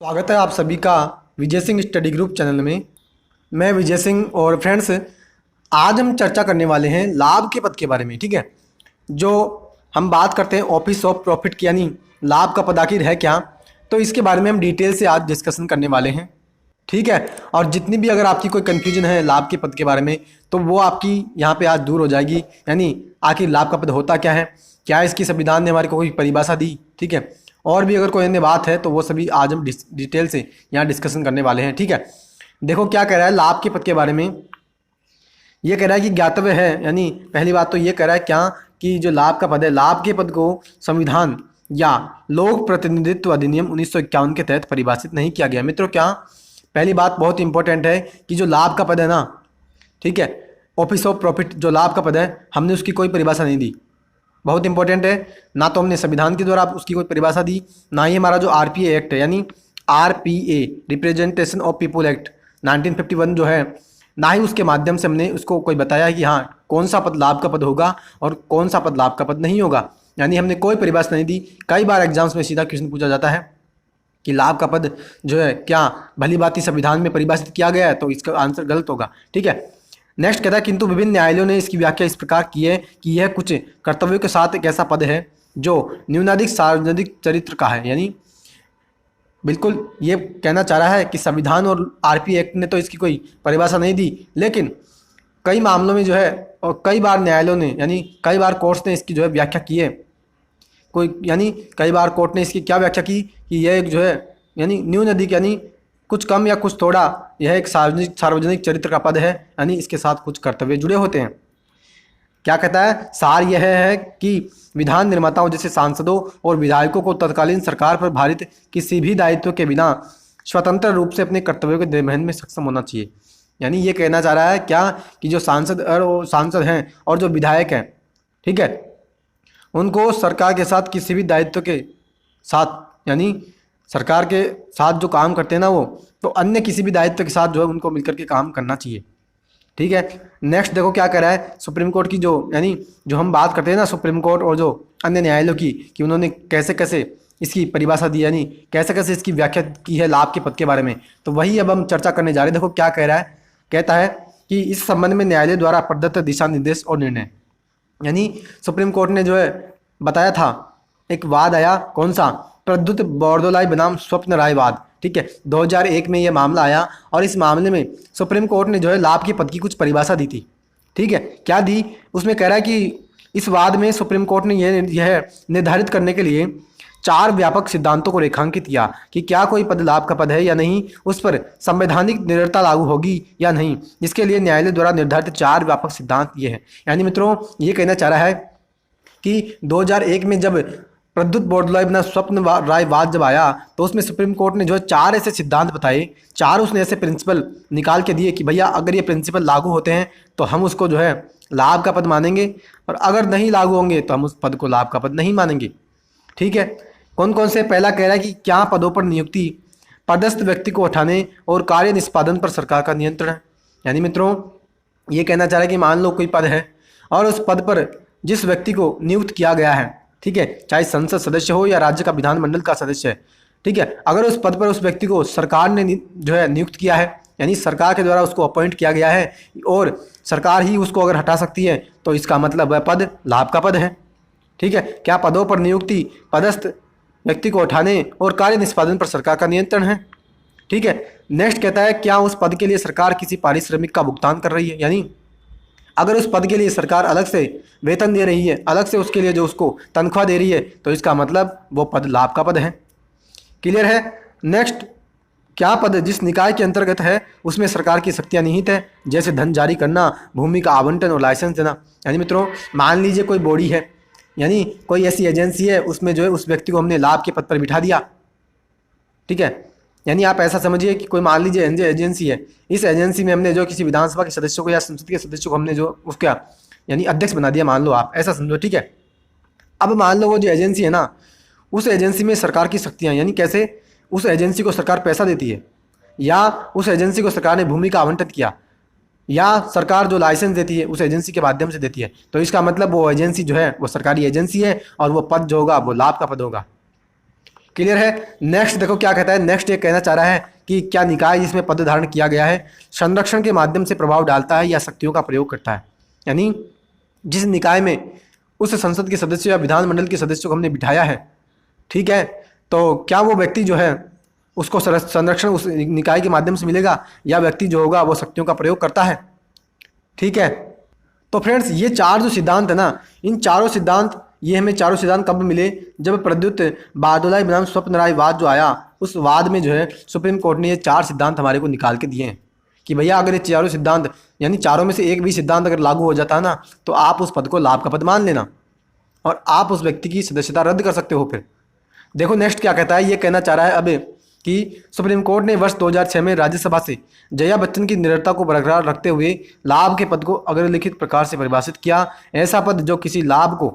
स्वागत है आप सभी का Vijay Singh study group channel में। मैं विजय सिंह और फ्रेंड्स, आज हम चर्चा करने वाले हैं लाभ के पद के बारे में। ठीक है, जो हम बात करते हैं ऑफिस ऑफ प्रॉफिट की, यानी लाभ का पद आखिर है क्या, तो इसके बारे में हम डिटेल से आज डिस्कशन करने वाले हैं। ठीक है, और जितनी भी अगर आपकी कोई कन्फ्यूजन है लाभ के पद के बारे में, तो वो आपकी यहाँ पे आज दूर हो जाएगी। यानी आखिर लाभ का पद होता क्या है, क्या इसकी संविधान ने हमारे को कोई परिभाषा दी। ठीक है, और भी अगर कोई अन्य बात है तो वो सभी आज हम डिटेल से यहाँ डिस्कशन करने वाले हैं। ठीक है, देखो क्या कह रहा है लाभ के पद के बारे में। ये कह रहा है कि ज्ञातव्य है, यानी पहली बात तो ये कह रहा है क्या कि जो लाभ का पद है, लाभ के पद को संविधान या लोक प्रतिनिधित्व अधिनियम 1951 के तहत परिभाषित नहीं किया गया। मित्रों, क्या पहली बात बहुत इंपॉर्टेंट है कि जो लाभ का पद है ना, ठीक है, ऑफिस ऑफ प्रॉफिट जो लाभ का पद है, हमने उसकी कोई परिभाषा नहीं दी। बहुत इंपॉर्टेंट है, ना तो हमने संविधान के द्वारा उसकी कोई परिभाषा दी, ना ही हमारा जो आरपीए एक्ट है, यानी RPA representation of people act 1951 जो है, ना ही उसके माध्यम से हमने उसको कोई बताया कि हाँ कौन सा पद लाभ का पद होगा और कौन सा पद लाभ का पद नहीं होगा। यानी हमने कोई परिभाषा नहीं दी। कई बार एग्जाम्स में सीधा क्वेश्चन पूछा जाता है कि लाभ का पद जो है क्या भली भांति संविधान में परिभाषित किया गया है, तो इसका आंसर गलत होगा। ठीक है, नेक्स्ट कहता है किंतु विभिन्न न्यायालयों ने इसकी व्याख्या इस प्रकार की है कि यह कुछ कर्तव्यों के साथ एक ऐसा पद है जो न्यूनाधिक सार्वजनिक चरित्र का है। यानी बिल्कुल ये कहना चाह रहा है कि संविधान और आरपी एक्ट ने तो इसकी कोई परिभाषा नहीं दी, लेकिन कई मामलों में जो है और कई बार न्यायालयों ने, यानी कई बार कोर्ट्स ने इसकी जो है व्याख्या की है। यानी कई बार कोर्ट ने इसकी क्या व्याख्या की कि यह एक जो है यानी न्यूनाधिक, यानी कुछ कम या कुछ थोड़ा, यह एक सार्वजनिक चरित्र का पद है, यानी इसके साथ कुछ कर्तव्य जुड़े होते हैं। क्या कहता है, सार यह है कि विधान निर्माताओं जैसे सांसदों और विधायकों को तत्कालीन सरकार पर भारित किसी भी दायित्व के बिना स्वतंत्र रूप से अपने कर्तव्यों के निर्वहन में सक्षम होना चाहिए। यानी ये कहना चाह रहा है क्या कि जो सांसद हैं और जो विधायक हैं, ठीक है, उनको सरकार के साथ किसी भी दायित्व के साथ, यानी सरकार के साथ जो काम करते हैं ना वो, तो अन्य किसी भी दायित्व के साथ जो है उनको मिलकर के काम करना चाहिए। ठीक है, नेक्स्ट देखो क्या कह रहा है सुप्रीम कोर्ट की, जो यानी जो हम बात करते हैं ना सुप्रीम कोर्ट और जो अन्य न्यायालयों की, कि उन्होंने कैसे कैसे इसकी परिभाषा दी, यानी कैसे कैसे इसकी व्याख्या की है लाभ के पद के बारे में, तो वही अब हम चर्चा करने जा रहे हैं। देखो क्या कह रहा है, कहता है कि इस संबंध में न्यायालय द्वारा प्रदत्त दिशा निर्देश और निर्णय, यानी सुप्रीम कोर्ट ने जो है बताया था, एक वाद आया, कौन सा, प्रद्युत बोरदोलाई बनाम स्वप्न राय वाद। ठीक है, 2001 में यह मामला आया और इस मामले में सुप्रीम कोर्ट ने जो है लाभ के पद की कुछ परिभाषा दी थी। ठीक है, क्या दी, उसमें कह रहा है कि इस वाद में सुप्रीम कोर्ट ने यह निर्धारित करने के लिए 4 व्यापक सिद्धांतों को रेखांकित किया कि क्या कोई पद लाभ का पद है या नहीं, उस पर संवैधानिक निरता लागू होगी या नहीं, जिसके लिए न्यायालय द्वारा निर्धारित 4 व्यापक सिद्धांत ये हैं। यानी मित्रों ये कहना चाह रहा है कि 2001 में जब प्रद्युत बोरदोलाई बनाम स्वप्न राय वाद जब आया, तो उसमें सुप्रीम कोर्ट ने जो है 4 ऐसे सिद्धांत बताए, 4 उसने ऐसे प्रिंसिपल निकाल के दिए कि भैया अगर ये प्रिंसिपल लागू होते हैं तो हम उसको जो है लाभ का पद मानेंगे, और अगर नहीं लागू होंगे तो हम उस पद को लाभ का पद नहीं मानेंगे। ठीक है, कौन कौन से, पहला कह रहा है कि क्या पदों पर नियुक्ति पदस्थ व्यक्ति को उठाने और कार्य निष्पादन पर सरकार का नियंत्रण है। यानी मित्रों ये कहना चाह रहा है कि मान लो कोई पद है और उस पद पर जिस व्यक्ति को नियुक्त किया गया है, ठीक है, चाहे संसद सदस्य हो या राज्य का विधानमंडल का सदस्य है, ठीक है, अगर उस पद पर उस व्यक्ति को सरकार ने जो है नियुक्त किया है, यानी सरकार के द्वारा उसको अपॉइंट किया गया है और सरकार ही उसको अगर हटा सकती है, तो इसका मतलब वह पद लाभ का पद है। ठीक है, क्या पदों पर नियुक्ति पदस्थ व्यक्ति को उठाने और कार्य निष्पादन पर सरकार का नियंत्रण है। ठीक है, नेक्स्ट कहता है क्या उस पद के लिए सरकार किसी पारिश्रमिक का भुगतान कर रही है। यानी अगर उस पद के लिए सरकार अलग से वेतन दे रही है, अलग से उसके लिए जो उसको तनख्वाह दे रही है, तो इसका मतलब वो पद लाभ का पद है। क्लियर है। नेक्स्ट, क्या पद जिस निकाय के अंतर्गत है उसमें सरकार की शक्तियाँ निहित है, जैसे धन जारी करना, भूमि का आवंटन और लाइसेंस देना। यानी मित्रों मान लीजिए कोई बॉडी है, यानी कोई ऐसी एजेंसी है, उसमें जो है उस व्यक्ति को हमने लाभ के पद पर बिठा दिया। ठीक है, यानी आप ऐसा समझिए कि कोई मान लीजिए एजेंसी है, इस एजेंसी में हमने जो किसी विधानसभा के सदस्यों को या संसद के सदस्यों को हमने जो उसका यानी अध्यक्ष बना दिया, मान लो आप ऐसा समझो। ठीक है, अब मान लो वो जो एजेंसी है ना, उस एजेंसी में सरकार की शक्तियाँ, यानी कैसे, उस एजेंसी को सरकार पैसा देती है, या उस एजेंसी को सरकार ने भूमि का आवंटन किया, या सरकार जो लाइसेंस देती है उस एजेंसी के माध्यम से देती है, तो इसका मतलब वो एजेंसी जो है वो सरकारी एजेंसी है और वो पद जो होगा वो लाभ का पद होगा। क्लियर है। नेक्स्ट देखो क्या कहता है, नेक्स्ट ये कहना चाह रहा है कि क्या निकाय जिसमें पद धारण किया गया है संरक्षण के माध्यम से प्रभाव डालता है या शक्तियों का प्रयोग करता है। यानी जिस निकाय में उस संसद के सदस्य या विधानमंडल के सदस्यों को हमने बिठाया है, ठीक है, तो क्या वो व्यक्ति जो है उसको संरक्षण उस निकाय के माध्यम से मिलेगा या व्यक्ति जो होगा वो शक्तियों का प्रयोग करता है। ठीक है, तो फ्रेंड्स ये चार जो सिद्धांत है ना, इन चारों सिद्धांत, ये हमें चारों सिद्धांत कब मिले, जब प्रद्युत बारदोलाई बनाम स्वप्नराय वाद जो आया, उस वाद में जो है सुप्रीम कोर्ट ने ये चार सिद्धांत हमारे को निकाल के दिए हैं कि भैया अगर ये चारों सिद्धांत यानी चारों में से एक भी सिद्धांत अगर लागू हो जाता है ना, तो आप उस पद को लाभ का पद मान लेना और आप उस व्यक्ति की सदस्यता रद्द कर सकते हो। फिर देखो नेक्स्ट क्या कहता है, ये कहना चाह रहा है अब कि सुप्रीम कोर्ट ने वर्ष 2006 में राज्यसभा से जया बच्चन की निरंतरता को बरकरार रखते हुए लाभ के पद को अग्रलिखित प्रकार से परिभाषित किया। ऐसा पद जो किसी लाभ को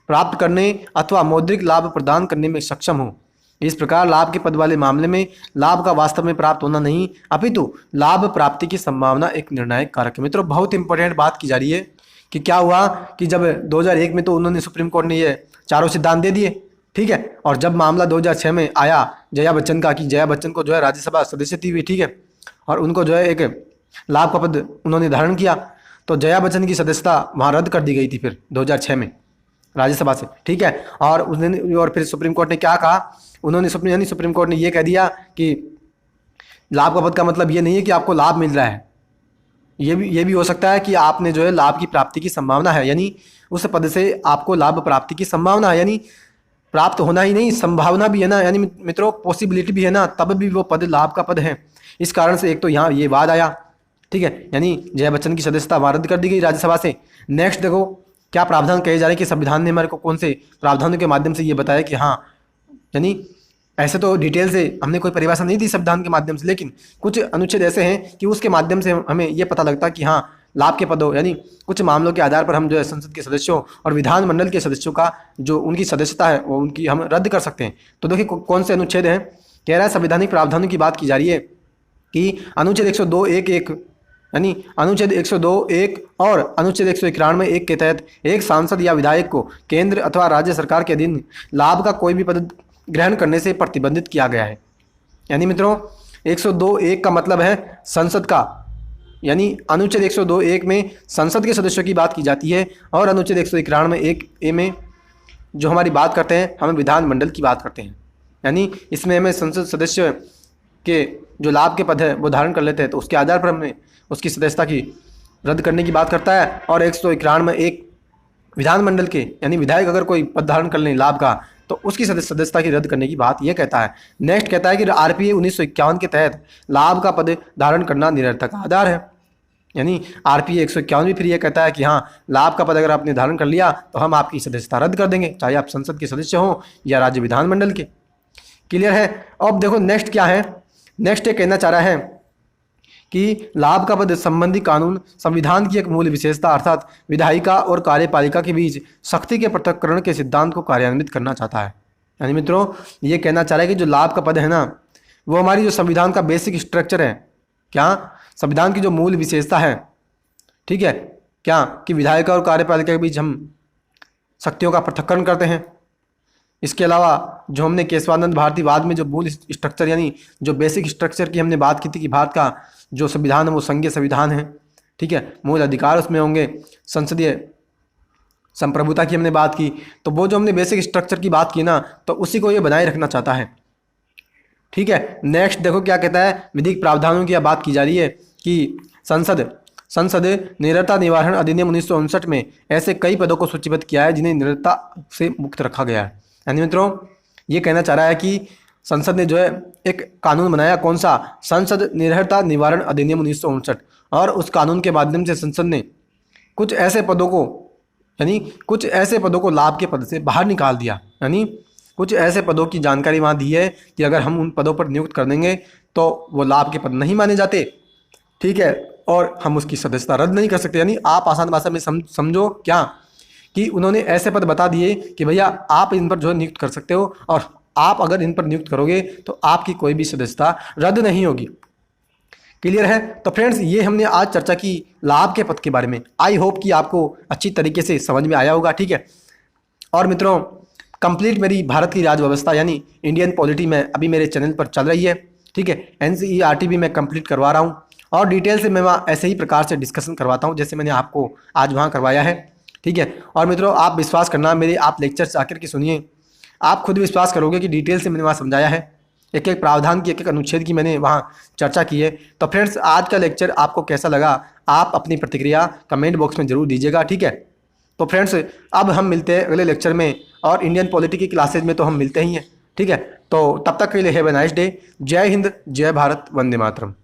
प्राप्त करने अथवा मौद्रिक लाभ प्रदान करने में सक्षम हो। इस प्रकार लाभ के पद वाले मामले में लाभ का वास्तव में प्राप्त होना नहीं अपितु लाभ प्राप्ति की संभावना एक निर्णायक कारक है। मित्रों बहुत इंपॉर्टेंट बात की जा रही है कि क्या हुआ कि जब 2001 में तो उन्होंने सुप्रीम कोर्ट ने ये चारों सिद्धांत दे दिए, ठीक है, और जब मामला 2006 में आया जया बच्चन का कि जया बच्चन को जो है राज्यसभा सदस्य थी हुई, ठीक है, और उनको जो है एक लाभ का पद उन्होंने धारण किया, तो जया बच्चन की सदस्यता वहाँ रद्द कर दी गई थी फिर 2006 में राज्यसभा से, ठीक है। और फिर सुप्रीम कोर्ट ने क्या कहा, उन्होंने सुप्रीम कोर्ट ने ये कह दिया कि लाभ का पद का मतलब ये नहीं है कि आपको लाभ मिल रहा है, ये भी हो सकता है कि आपने जो है लाभ की प्राप्ति की संभावना है, यानी उस पद से आपको लाभ प्राप्ति की संभावना है, यानी प्राप्त होना ही नहीं संभावना भी है ना, यानी मित्रों पॉसिबिलिटी भी है ना, तब भी वो पद लाभ का पद है। इस कारण से एक तो यहाँ ये वाद आया, ठीक है, यानी जया बच्चन की सदस्यता रद्द कर दी गई राज्यसभा से। नेक्स्ट देखो क्या प्रावधान कहे जा रहे हैं कि संविधान ने हमारे को कौन से प्रावधानों के माध्यम से ये बताया कि हाँ, यानी ऐसे तो डिटेल से हमने कोई परिभाषा नहीं दी संविधान के माध्यम से, लेकिन कुछ अनुच्छेद ऐसे हैं कि उसके माध्यम से हमें ये पता लगता है कि हाँ लाभ के पदों यानी कुछ मामलों के आधार पर हम जो है संसद के सदस्यों और विधानमंडल के सदस्यों का जो उनकी सदस्यता है वो उनकी हम रद्द कर सकते हैं। तो देखिए कौन से अनुच्छेद हैं, कह रहा है संवैधानिक प्रावधानों की बात की जा रही है कि अनुच्छेद 102(1)(1) यानी अनुच्छेद 102(1) और अनुच्छेद 191(1) के तहत एक सांसद या विधायक को केंद्र अथवा राज्य सरकार के अधीन लाभ का कोई भी पद ग्रहण करने से प्रतिबंधित किया गया है। यानी मित्रों 102(1) का मतलब है संसद का, यानी अनुच्छेद 102(1) में संसद के सदस्यों की बात की जाती है और अनुच्छेद 191(1)(a) में जो हमारी बात करते हैं हम विधानमंडल की बात करते हैं। यानी इसमें हमें संसद सदस्य के जो लाभ के पद है वो धारण कर लेते हैं, तो उसके आधार पर हमें उसकी सदस्यता की रद्द करने की बात करता है। और 191(1) विधानमंडल के यानी विधायक अगर कोई पद धारण कर लें लाभ का, तो उसकी सदस्यता की रद्द करने की बात यह कहता है। नेक्स्ट कहता है कि आरपीए 1951 के तहत लाभ का पद धारण करना निरर्थक का आधार है। यानी आरपीए 151 भी फिर यह कहता है कि हाँ लाभ का पद अगर आपने धारण कर लिया तो हम आपकी सदस्यता रद्द कर देंगे, चाहे आप संसद के सदस्य हों या राज्य विधानमंडल के। क्लियर है। अब देखो नेक्स्ट क्या है, नेक्स्ट ये कहना चाह रहा है कि लाभ का पद संबंधी कानून संविधान की एक मूल विशेषता अर्थात विधायिका और कार्यपालिका के बीच शक्ति के पृथक्करण के सिद्धांत को कार्यान्वित करना चाहता है। यानी मित्रों ये कहना चाह रहा है कि जो लाभ का पद है ना वो हमारी जो संविधान का बेसिक स्ट्रक्चर है, क्या संविधान की जो मूल विशेषता है, ठीक है, क्या कि विधायिका और कार्यपालिका के बीच हम शक्तियों का पृथक्करण करते हैं। इसके अलावा जो हमने केशवानंद भारतीवाद में जो मूल स्ट्रक्चर यानी जो बेसिक स्ट्रक्चर की हमने बात की थी कि भारत का जो संविधान है वो संघीय संविधान है, ठीक है, मूल अधिकार उसमें होंगे, संसदीय संप्रभुता की हमने बात की, तो वो जो हमने बेसिक स्ट्रक्चर की बात की ना तो उसी को ये बनाए रखना चाहता है। ठीक है। नेक्स्ट देखो क्या कहता है, विधिक प्रावधानों की बात की जा रही है कि संसद निरंतरता निवारण अधिनियम 1959 में ऐसे कई पदों को सूचीबद्ध किया है जिन्हें निरंतरता से मुक्त रखा गया है। यानी मित्रों ये कहना चाह रहा है कि संसद ने जो है एक कानून बनाया, कौन सा, संसद निरंतरता निवारण अधिनियम 1959, और उस कानून के माध्यम से संसद ने कुछ ऐसे पदों को लाभ के पद से बाहर निकाल दिया। यानी कुछ ऐसे पदों की जानकारी वहाँ दी है कि अगर हम उन पदों पर नियुक्त कर देंगे तो वो लाभ के पद नहीं माने जाते, ठीक है, और हम उसकी सदस्यता रद्द नहीं कर सकते। यानी आप आसान भाषा में समझो क्या कि उन्होंने ऐसे पद बता दिए कि भैया आप इन पर जो है नियुक्त कर सकते हो और आप अगर इन पर नियुक्त करोगे तो आपकी कोई भी सदस्यता रद्द नहीं होगी। क्लियर है। तो फ्रेंड्स ये हमने आज चर्चा की लाभ के पद के बारे में। आई होप कि आपको अच्छी तरीके से समझ में आया होगा, ठीक है। और मित्रों कंप्लीट मेरी भारत की राज्य व्यवस्था यानी इंडियन पॉलिटी में अभी मेरे चैनल पर चल रही है, ठीक है। NCERT भी मैं कंप्लीट करवा रहा हूँ और डिटेल से मैं वहाँ ऐसे ही प्रकार से डिस्कशन करवाता हूँ जैसे मैंने आपको आज वहाँ करवाया है, ठीक है। और मित्रों, आप विश्वास करना, मेरे आप लेक्चर्स आकर के सुनिए, आप खुद विश्वास करोगे कि डिटेल से मैंने वहाँ समझाया है, एक एक प्रावधान की, एक एक अनुच्छेद की मैंने वहाँ चर्चा की है। तो फ्रेंड्स, आज का लेक्चर आपको कैसा लगा, आप अपनी प्रतिक्रिया कमेंट बॉक्स में ज़रूर दीजिएगा, ठीक है। तो फ्रेंड्स, अब हम मिलते हैं अगले लेक्चर में, और इंडियन पॉलिटी की क्लासेज में तो हम मिलते ही हैं, ठीक है। तो तब तक के लिए हैव अ नाइस डे। जय हिंद, जय भारत, वंदे मातरम।